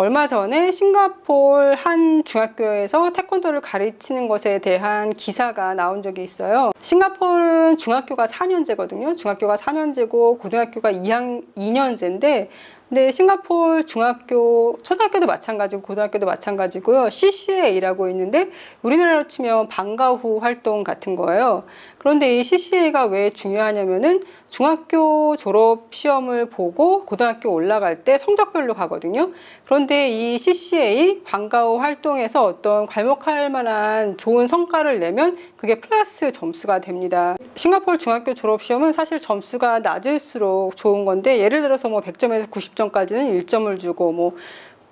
얼마 전에 싱가포르 한 중학교에서 태권도를 가르치는 것에 대한 기사가 나온 적이 있어요. 싱가포르는 중학교가 4년제거든요. 중학교가 4년제고 고등학교가 2년제인데 근데 싱가포르 중학교, 초등학교도 마찬가지고 고등학교도 마찬가지고요. CCA라고 있는데 우리나라로 치면 방과 후 활동 같은 거예요. 그런데 이 CCA가 왜 중요하냐면은 중학교 졸업 시험을 보고 고등학교 올라갈 때 성적별로 가거든요. 그런데 이 CCA 방과 후 활동에서 어떤 괄목할 만한 좋은 성과를 내면 그게 플러스 점수가 됩니다. 싱가포르 중학교 졸업 시험은 사실 점수가 낮을수록 좋은 건데 예를 들어서 뭐 100점에서 90점까지는 1점을 주고 뭐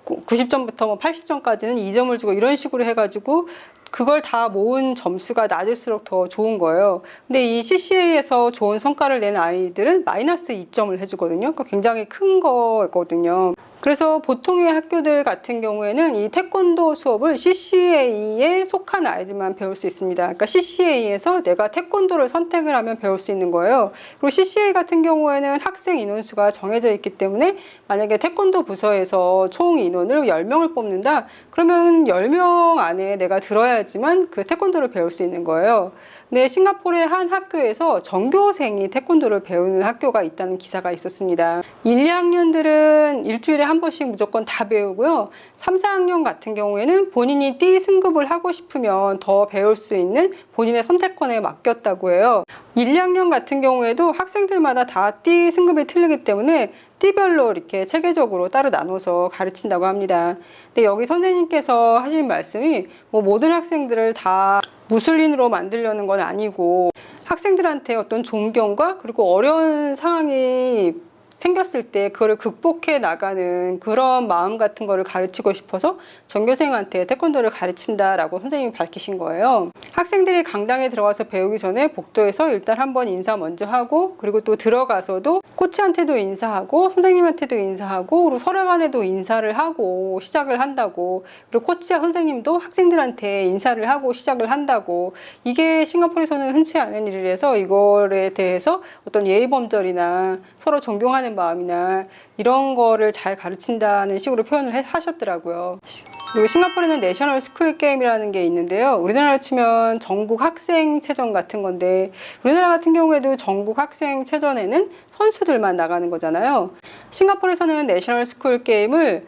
90점부터 뭐 80점까지는 2점을 주고 이런 식으로 해가지고 그걸 다 모은 점수가 낮을수록 더 좋은 거예요. 근데 이 CCA에서 좋은 성과를 낸 아이들은 마이너스 2점을 해주거든요. 그러니까 굉장히 큰 거거든요. 그래서 보통의 학교들 같은 경우에는 이 태권도 수업을 CCA에 속한 아이들만 배울 수 있습니다. 그러니까 CCA에서 내가 태권도를 선택을 하면 배울 수 있는 거예요. 그리고 CCA 같은 경우에는 학생 인원수가 정해져 있기 때문에 만약에 태권도 부서에서 총 인원을 10명을 뽑는다? 그러면 10명 안에 내가 들어야지만 그 태권도를 배울 수 있는 거예요. 근데 싱가포르의 한 학교에서 전교생이 태권도를 배우는 학교가 있다는 기사가 있었습니다. 1, 2학년들은 일주일에 한 번씩 무조건 다 배우고요. 3, 4학년 같은 경우에는 본인이 띠 승급을 하고 싶으면 더 배울 수 있는 본인의 선택권에 맡겼다고 해요. 1, 2학년 같은 경우에도 학생들마다 다 띠 승급이 틀리기 때문에 띠별로 이렇게 체계적으로 따로 나눠서 가르친다고 합니다. 근데 여기 선생님께서 하신 말씀이 뭐 모든 학생들을 다 무술인으로 만들려는 건 아니고 학생들한테 어떤 존경과 그리고 어려운 상황이 생겼을 때 그거를 극복해 나가는 그런 마음 같은 거를 가르치고 싶어서 전교생한테 태권도를 가르친다라고 선생님이 밝히신 거예요. 학생들이 강당에 들어가서 배우기 전에 복도에서 일단 한번 인사 먼저 하고 그리고 또 들어가서도 코치한테도 인사하고 선생님한테도 인사하고 그리고 서로 간에도 인사를 하고 시작을 한다고 그리고 코치와 선생님도 학생들한테 인사를 하고 시작을 한다고 이게 싱가포르에서는 흔치 않은 일이라서 이거에 대해서 어떤 예의범절이나 서로 존경하는 마음이나 이런 거를 잘 가르친다는 식으로 표현을 하셨더라고요. 그리고 싱가포르에는 내셔널 스쿨 게임이라는 게 있는데요. 우리나라로 치면 전국 학생체전 같은 건데 우리나라 같은 경우에도 전국 학생체전에는 선수들만 나가는 거잖아요. 싱가포르에서는 내셔널 스쿨 게임을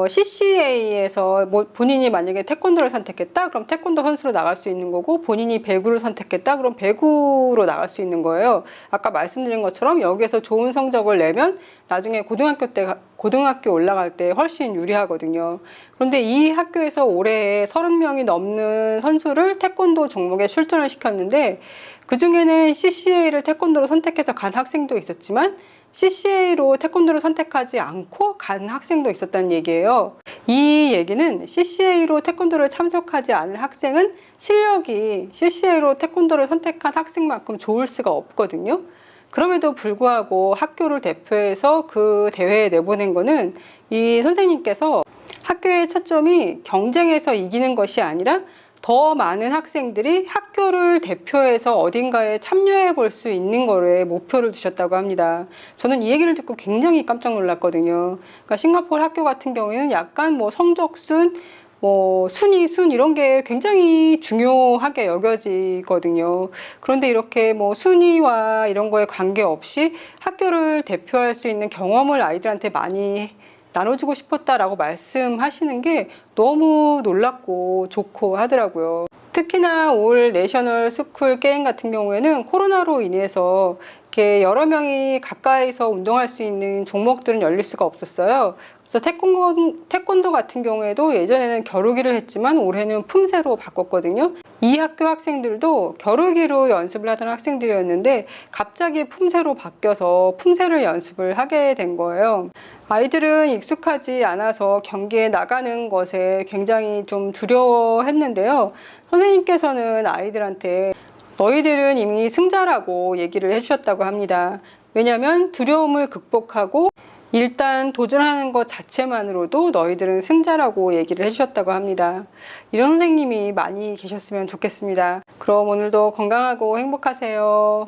CCA에서 본인이 만약에 태권도를 선택했다? 그럼 태권도 선수로 나갈 수 있는 거고 본인이 배구를 선택했다? 그럼 배구로 나갈 수 있는 거예요. 아까 말씀드린 것처럼 여기에서 좋은 성적을 내면 나중에 고등학교 올라갈 때 훨씬 유리하거든요. 그런데 이 학교에서 올해 30명이 넘는 선수를 태권도 종목에 출전을 시켰는데 그 중에는 CCA를 태권도로 선택해서 간 학생도 있었지만 CCA로 태권도를 선택하지 않고 간 학생도 있었다는 얘기예요. 이 얘기는 CCA로 태권도를 참석하지 않은 학생은 실력이 CCA로 태권도를 선택한 학생만큼 좋을 수가 없거든요. 그럼에도 불구하고 학교를 대표해서 그 대회에 내보낸 거는 이 선생님께서 학교의 초점이 경쟁에서 이기는 것이 아니라 더 많은 학생들이 학교를 대표해서 어딘가에 참여해 볼 수 있는 거에 목표를 두셨다고 합니다. 저는 이 얘기를 듣고 굉장히 깜짝 놀랐거든요. 그러니까 싱가포르 학교 같은 경우에는 약간 뭐 성적순, 뭐 순위, 순 이런 게 굉장히 중요하게 여겨지거든요. 그런데 이렇게 뭐 순위와 이런 거에 관계없이 학교를 대표할 수 있는 경험을 아이들한테 많이 나눠주고 싶었다라고 말씀하시는 게 너무 놀랍고 좋고 하더라고요. 특히나 올 내셔널 스쿨 게임 같은 경우에는 코로나로 인해서 이렇게 여러 명이 가까이서 운동할 수 있는 종목들은 열릴 수가 없었어요. 그래서 태권도 같은 경우에도 예전에는 겨루기를 했지만 올해는 품새로 바꿨거든요. 이 학교 학생들도 겨루기로 연습을 하던 학생들이었는데 갑자기 품새로 바뀌어서 품새를 연습을 하게 된 거예요. 아이들은 익숙하지 않아서 경기에 나가는 것에 굉장히 좀 두려워했는데요. 선생님께서는 아이들한테 너희들은 이미 승자라고 얘기를 해주셨다고 합니다. 왜냐하면 두려움을 극복하고 일단 도전하는 것 자체만으로도 너희들은 승자라고 얘기를 해주셨다고 합니다. 이런 선생님이 많이 계셨으면 좋겠습니다. 그럼 오늘도 건강하고 행복하세요.